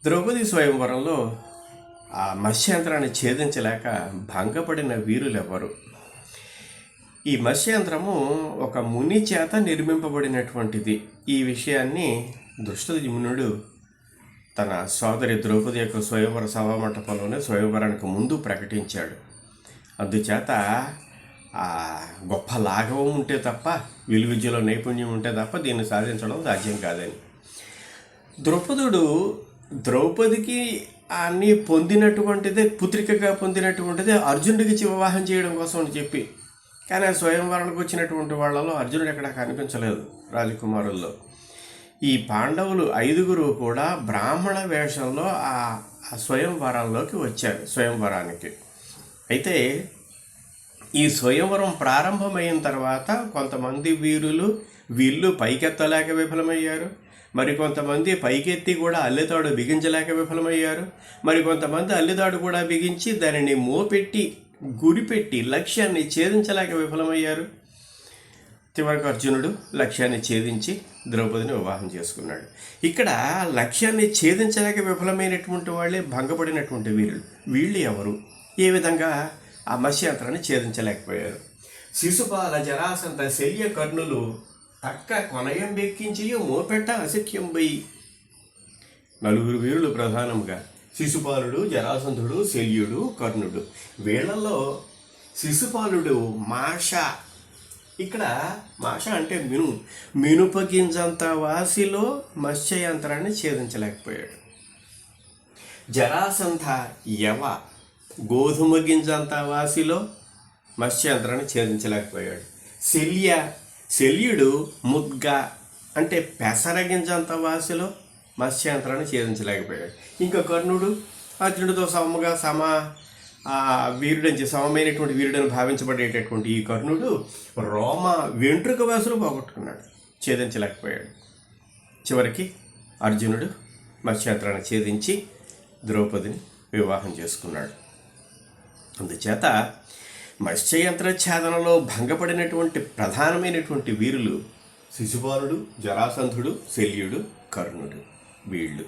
ద్రౌపది స్వయంవరంలో ఆ మత్స్యంత్రాన్ని ఛేదించలేక భంగపడిన వీరులెవరు? ఈ మత్స్యంత్రము ఒక ముని చేత నిర్మింపబడినటువంటిది. ఈ విషయాన్ని దృష్టద్యుమ్నుడు తన సోదరి ద్రౌపది యొక్క స్వయంవర సభామంటపంలోనే స్వయంవరానికి ముందు ప్రకటించాడు. అందుచేత గొప్ప లాఘవం ఉంటే తప్ప, విలువిద్యలో నైపుణ్యం ఉంటే తప్ప దీన్ని సాధించడం సాధ్యం కాదని. ద్రౌపదికి అన్నీ పొందినటువంటిదే, పుత్రికగా పొందినటువంటిదే అర్జునుడికి వివాహం చేయడం కోసం అని చెప్పి, కానీ ఆ స్వయంవరానికి వచ్చినటువంటి వాళ్ళలో అర్జునుడు ఎక్కడా కనిపించలేదు రాజకుమారుల్లో. ఈ పాండవులు 5 కూడా బ్రాహ్మణ వేషంలో ఆ స్వయంవరంలోకి వచ్చారు, స్వయంవరానికి. అయితే ఈ స్వయంవరం ప్రారంభమైన తర్వాత కొంతమంది వీళ్ళు పైకెత్తలేక విఫలమయ్యారు, మరికొంతమంది పైకెత్తి కూడా అల్లెతాడు బిగించలేక విఫలమయ్యారు, మరికొంతమంది అల్లెతాడు కూడా బిగించి దానిని మోపెట్టి గురిపెట్టి లక్ష్యాన్ని ఛేదించలేక విఫలమయ్యారు. చివరికి అర్జునుడు లక్ష్యాన్ని ఛేదించి ద్రౌపదిని వివాహం చేసుకున్నాడు. ఇక్కడ లక్ష్యాన్ని ఛేదించలేక విఫలమైనటువంటి వాళ్ళే భంగపడినటువంటి వీళ్ళు ఎవరు? ఏ విధంగా ఆ మత్స్యంత్రాన్ని ఛేదించలేకపోయారు? శిశుపాల జరాసంత శల్య కర్ణులు తక్క కొనయం బెక్కించి మోపెట్ట అశక్యంబై. 4 వీరులు ప్రధానంగా: శిశుపాలుడు, జరాసంధుడు, శల్యుడు, కర్ణుడు. వీళ్లలో శిశుపాలుడు మాష, ఇక్కడ మాష అంటే మినుపగింజంత వాసిలో మత్స్యయంత్రాన్ని ఛేదించలేకపోయాడు. జరాసంధ యవ, గోధుమ గింజంత వాసిలో మత్స్యయంత్రాన్ని ఛేదించలేకపోయాడు. శల్యుడు ముద్గ అంటే పెసరగింజంత వాసిలో మత్స్యంత్రాన్ని ఛేదించలేకపోయాడు. ఇంకా కర్ణుడు అర్జునుడితో సమమైనటువంటి వీరుడని భావించబడేటటువంటి ఈ కర్ణుడు రోమ వెంట్రుక వాసులు పోగొట్టుకున్నాడు, ఛేదించలేకపోయాడు. చివరికి అర్జునుడు మత్స్యంత్రాన్ని ఛేదించి ద్రౌపదిని వివాహం చేసుకున్నాడు. అందుచేత మత్స్యయంత్ర ఛేదనలో భంగపడినటువంటి ప్రధానమైనటువంటి వీరులు శిశుపాలుడు, జరాసంధుడు, శల్యుడు, కర్ణుడు. వీళ్ళు